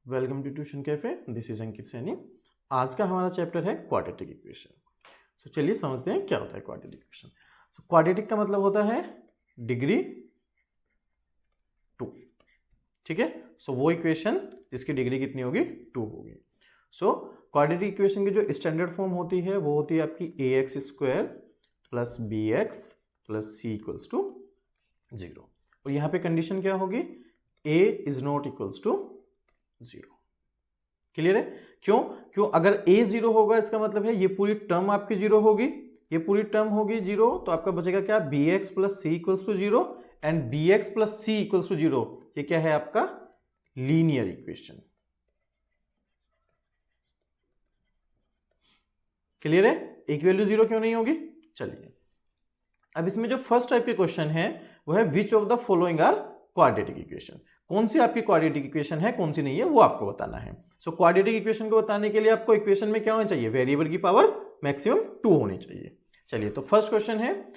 Welcome to tuition cafe. This is Ankit Saini. आज का हमारा चैप्टर है क्वाड्रेटिक इक्वेशन। तो चलिए समझते हैं क्या होता है क्वाड्रेटिक इक्वेशन। क्वाड्रेटिक का मतलब होता है डिग्री 2। ठीक है, सो वो इक्वेशन जिसकी डिग्री कितनी होगी, 2 होगी। सो क्वाड्रेटिक इक्वेशन की जो स्टैंडर्ड फॉर्म होती है वो होती है आपकी ax square plus bx plus c equals to 0। और यहाँ पे कंडीशन क्या होगी, a is not equals to 0। Clear है? क्यों अगर a 0 होगा इसका मतलब है ये पूरी टर्म आपकी 0 होगी, ये पूरी टर्म होगी 0, तो आपका बचेगा क्या, bx plus c equals to 0 and bx plus c equals to 0। ये क्या है आपका लीनियर इक्वेशन। क्लियर है? एक वैल्यू 0 क्यों नहीं होगी। चलिए अब इसमें जो फर्स्ट टाइप के क्वेश्चन है वो है which of the following are quadratic equation. कौन सी आपकी क्वाड्रेटिक इक्वेशन है, कौन सी नहीं है, वो आपको बताना है। सो क्वाड्रेटिक इक्वेशन को बताने के लिए आपको इक्वेशन में क्या होना चाहिए, वेरिएबल की पावर मैक्सिमम 2 होनी चाहिए। चलिए तो फर्स्ट क्वेश्चन है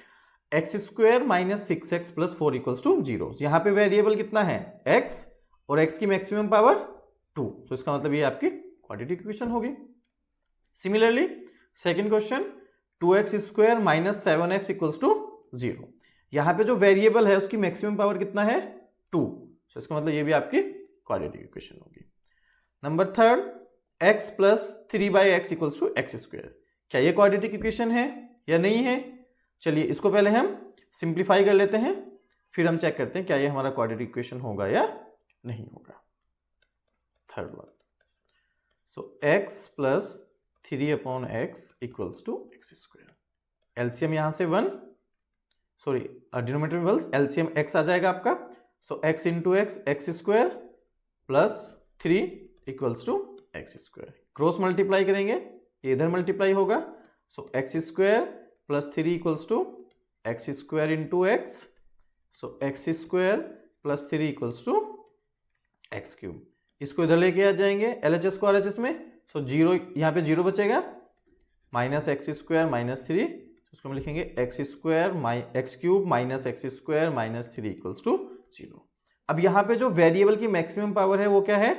x square minus 6x plus 4 equals to 0। यहाँ पे वेरिएबल कितना है, x, और x की मैक्सिमम पावर 2, तो इसका मतलब ये आपकी क्वाड्रेटिक इक्वेशन होगी। Similarly second question 2x square minus 7x equals to 0। यहाँ पे जो वेरिएबल है उसकी मैक्सिमम पावर कितना है, 2, तो इसका मतलब ये भी आपकी क्वाड्रेटिक इक्वेशन होगी। Number third x plus 3/x equals to x square. क्या ये क्वाड्रेटिक इक्वेशन है या नहीं है। चलिए इसको पहले हम सिंप्लीफाई कर लेते हैं, फिर हम चेक करते हैं क्या ये हमारा क्वाड्रेटिक इक्वेशन होगा या नहीं होगा। Third one, so x plus 3/x equals to x square. LCM यहां से 1, सॉरी डिनोमिनेटर में एलसीएम x आ जाएगा आपका। So x into x square plus 3 equals to x square. Cross multiply करेंगे, ये इधर मल्टीप्लाई होगा। So x square plus 3 equals to x square into x. So x square plus 3 equals to x cube. इसको इधर लेके आ जाएंगे LHS को RHS में। सो 0 यहाँ पे 0 बचेगा, माइनस एक्स स्क्वायर माइनस 3, उसको हम लिखेंगे x square x cube minus x square minus 3 equals to 0। अब यहाँ पे जो वेरिएबल की मैक्सिमम पावर है वो क्या है,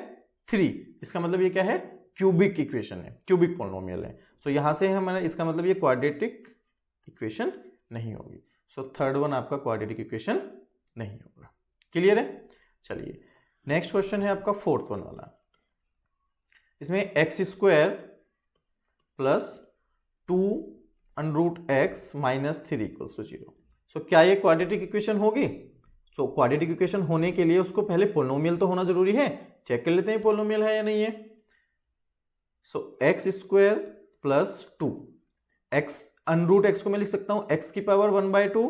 3। इसका मतलब ये क्या है, क्यूबिक इक्वेशन है, क्यूबिक पॉलिनोमियल है। सो यहाँ से हमारा इसका मतलब ये क्वाड्रेटिक इक्वेशन नहीं होगी। सो थर्ड वन आपका क्वाड्रेटिक इक्वेशन नहीं होगा। क्लियर है? चलिए नेक्स्ट क्वेश्चन है आपका फोर्थ वन वाला। इसमें x square plus 2 under x minus 3 equals to 0। So क्या ये क्वाड्रेटिक इक्वेशन होगी। सो क्वाड्रेटिक इक्वेशन होने के लिए उसको पहले पोलिनोमियल तो होना जरूरी है। चेक कर लेते हैं पोलिनोमियल है या नहीं है। So x square plus 2 x under x को मैं लिख सकता हूं x की पावर 1/2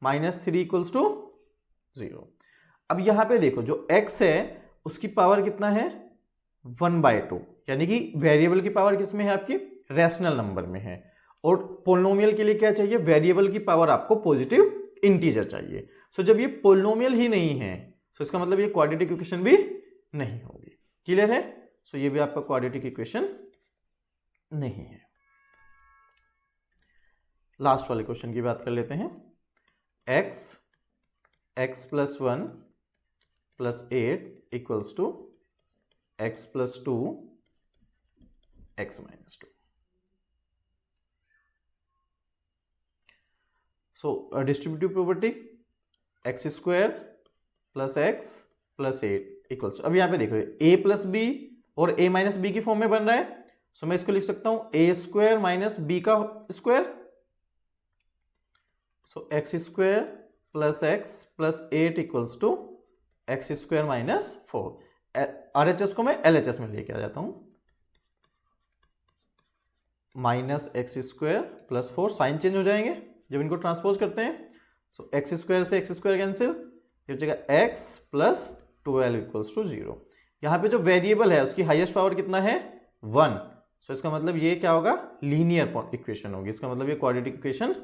माइनस 3 इक्वल्स टू 0। अब यहां पे देखो जो x है उसकी पावर कितना है, 1/2, यानी कि वेरिएबल की पावर किसमें है आपकी, रैशनल नंबर में है। और पोलिनोमियल के लिए क्या चाहिए, वेरिएबल की पावर आपको पॉजिटिव इंटीजर चाहिए। सो जब ये पोलिनोमियल ही नहीं है तो इसका मतलब ये क्वाड्रेटिक इक्वेशन भी नहीं होगी। क्लियर है? सो ये भी आपका क्वाड्रेटिक इक्वेशन नहीं है। लास्ट वाले क्वेश्चन की बात कर लेते हैं। x plus 1 plus 8 equals to x plus 2 x minus 2। So distributive property x square plus x plus 8 equals, अब यहाँ पे देखो a प्लस बी और a माइनस बी की फॉर्म में बन रहा है। सो मैं इसको लिख सकता हूं a स्क्वायर माइनस बी का square. So x square plus x plus 8 equals to x square minus 4। RHS को मैं एलएचएस में लेके आ जाता हूं, minus x square plus 4, sign change हो जाएंगे जब इनको ट्रांसपोज करते हैं। सो एक्स स्क्वायर से एक्स स्क्वायर कैंसिल, ये बचेगा x प्लस 12 इक्वल्स टू 0। यहाँ पे जो वेरिएबल है उसकी हाईएस्ट पावर कितना है, 1। सो इसका मतलब ये क्या होगा, लीनियर इक्वेशन होगी। इसका मतलब ये क्वाड्रेटिक इक्वेशन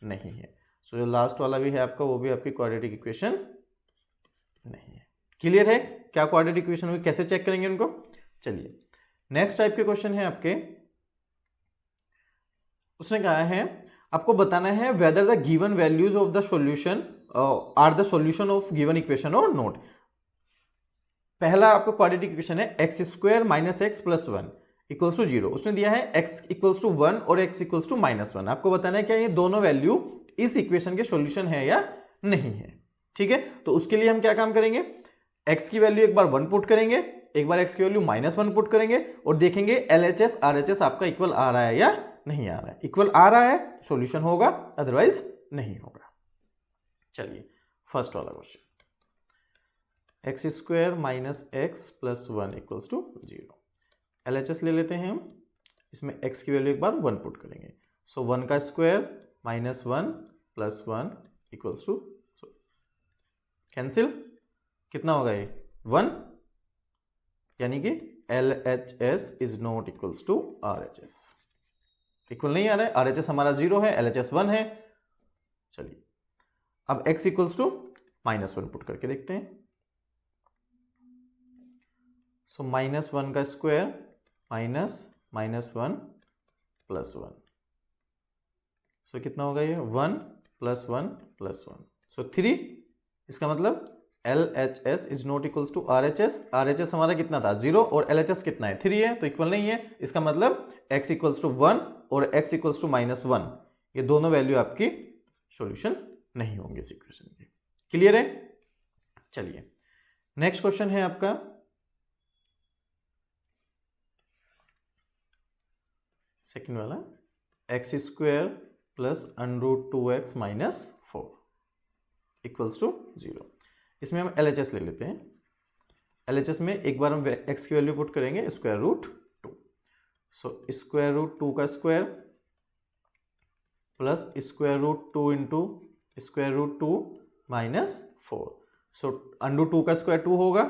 नहीं है। सो जो लास्ट वाला भी है आपका वो भी आपकी क्वाड्रेटिक इक्वेशन नहीं है। क्लियर है क्या क्वाड्रेटिक इक्वेशन होगी, कैसे चेक करेंगे उनको। चलिए नेक्स्ट टाइप के क्वेश्चन है आपके। उसने कहा है आपको बताना है whether the given values of the solution are the solution of given equation और नॉट। पहला आपका क्वाड्रेटिक इक्वेशन है x square minus x plus one equals to 0। उसने दिया है x इक्वल्स टू 1 और x इक्वल्स टू -1। आपको बताना है क्या ये दोनों वैल्यू इस इक्वेशन के सॉल्यूशन है या नहीं है। ठीक है, तो उसके लिए हम क्या काम करेंगे, x की वैल्यू एक बार 1 पुट करेंगे, एक बार x की वैल्यू -1 पुट करेंगे और देखेंगे LHS RHS आपका इक्वल आ रहा है या नहीं आ रहा है। इक्वल आ रहा है सॉल्यूशन होगा, अदरवाइज नहीं होगा। चलिए फर्स्ट वाला question, x square minus x plus 1 equals to 0। LHS ले लेते हैं हम, इसमें x की वैल्यू एक बार 1 पुट करेंगे। सो 1 का square -1 plus 1 equals to, cancel, कितना होगा ये 1, यानी कि LHS is not equals to RHS। Equal नहीं आ रहा है, RHS हमारा 0 है, LHS 1 है। चलिए अब x इक्वल्स टू -1 पुट करके देखते हैं। सो -1 का स्क्वायर -1 प्लस 1, सो कितना होगा ये 1 प्लस 1 प्लस 1, सो 3। इसका मतलब LHS is not equals to RHS। RHS हमारा कितना था 0 और LHS कितना है 3 है, तो इक्वल नहीं है। इसका मतलब x इक्वल्स टू 1 और x इक्वल्स टू -1, ये दोनों वैल्यू आपकी सॉल्यूशन नहीं होंगे इस इक्वेशन के। क्लियर है। चलिए नेक्स्ट क्वेश्चन है आपका सेकेंड वाला, x square plus √2x minus 4 equals to 0। इसमें हम LHS ले लेते हैं। LHS में एक बार हम x की वैल्यू पुट करेंगे √2। सो √2 का स्क्वायर प्लस √2 इंटू √2 माइनस 4। सो √2 का स्क्वायर 2 होगा,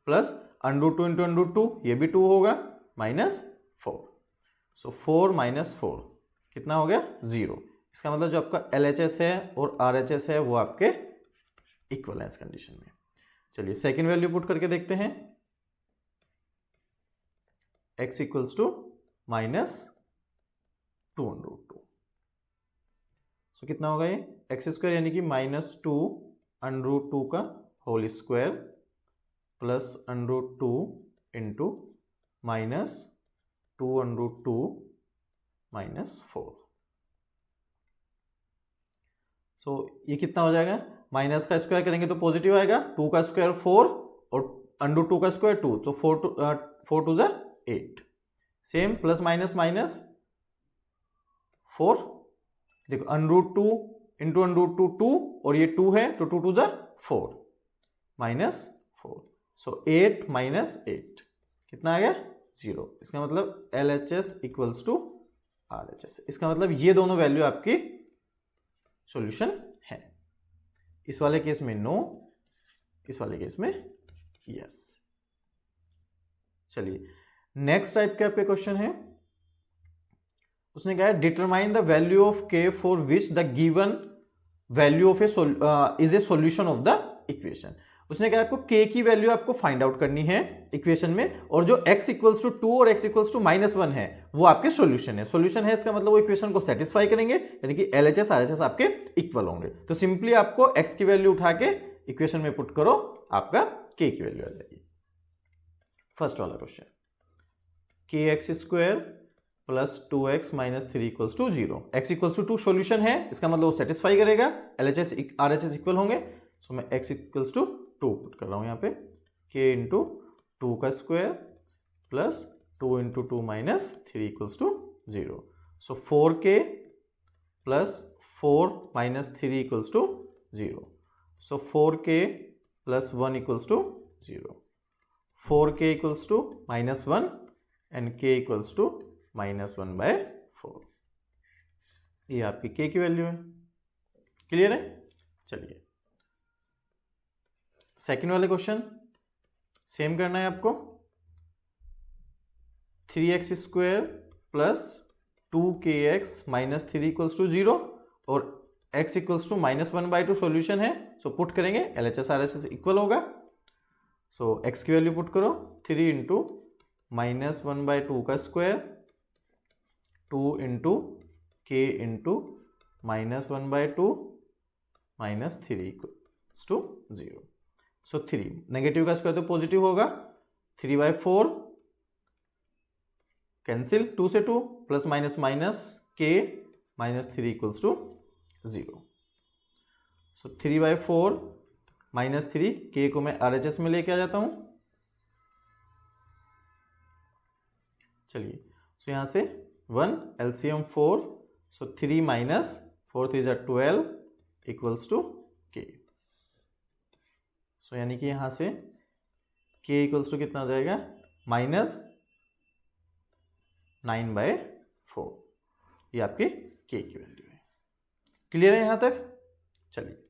प्लस √2 इंटू √2 ये भी 2 होगा, -4। सो 4 माइनस 4 कितना हो गया 0। इसका मतलब जो आपका LHS है और RHS है वो आपके इक्वल है इस कंडीशन में। चलिए सेकेंड वैल्यू पुट करके देखते हैं, x इक्वल्स टू -2 सो कितना होगा ये एक्स स्क्वायर यानी कि -2 का होल स्क्वायर प्लस √2 इंटू -2 -4। सो ये कितना हो जाएगा, माइनस का स्क्वायर करेंगे तो पॉजिटिव आएगा, 2 का स्क्वायर 4 और √2 का स्क्वायर 2, तो 4 to 8। Same plus minus minus 4, देखो √2 इंटू √2 2 और ये 2 है तो 2 टू 4 -4। सो 8 -8 कितना आ गया 0। इसका मतलब LHS इक्वल्स टू RHS। इसका मतलब ये दोनों वैल्यू आपकी सॉल्यूशन है। इस वाले केस में नो, इस वाले केस में यस। चलिए नेक्स्ट टाइप के आपके क्वेश्चन है, उसने कहा है determine the value of k for which the given value of is a solution of the equation. उसने कहा आपको k की वैल्यू आपको फाइंड आउट करनी है इक्वेशन में, और जो x इक्वल्स टू 2 और x इक्वल्स टू -1 है वो आपके सॉल्यूशन है। सॉल्यूशन है इसका मतलब वो इक्वेशन को सेटिस्फाई करेंगे, यानी कि LHS RHS आपके इक्वल होंगे। तो सिंपली आपको x की वैल्यू उठा के इक्वेशन में पुट करो, आपका k की वैल्यू आ जाएगी। फर्स्ट वाला question, kx square plus 2x minus 3 equals to 0। x equals to 2 solution है, इसका मतलब वो सेटिस्फाई करेगा, LHS RHS इक्वल होंगे। सो मैं x इक्वल्स टू 2 पुट कर रहा हूं यहाँ पे, k इंटू 2 का square plus 2 into 2 minus 3 equals to 0। So 4k plus 4 minus 3 equals to 0। So 4k plus 1 equals to 0। 4k equals to -1 and k equals to -1/4। ये आपकी k की value है। क्लियर है। चलिए सेकेंड वाले क्वेश्चन सेम करना है आपको, 3x square plus 2kx minus 3 equals to 0 और x इक्वल्स टू -1/2 सॉल्यूशन है। सो पुट करेंगे, LHS RHS इक्वल होगा। सो x की वैल्यू पुट करो, 3 इंटू -1/2 का square 2 into k into -1/2 -3 equals to 0। So 3, negative का स्क्वायर तो पॉजिटिव होगा, 3/4 कैंसिल, 2 से 2 plus minus minus k -3 equals to 0। So 3/4 -3 k को मैं RHS में लेके आ जाता हूं। चलिए, सो यहां से 1 LCM 4, so 3 - 4 3 = 12 equals to k। So यानी कि यहां से k इक्वल्स टू कितना हो जाएगा, -9/4। ये आपके k की वैल्यू है। क्लियर है यहां तक? चलिए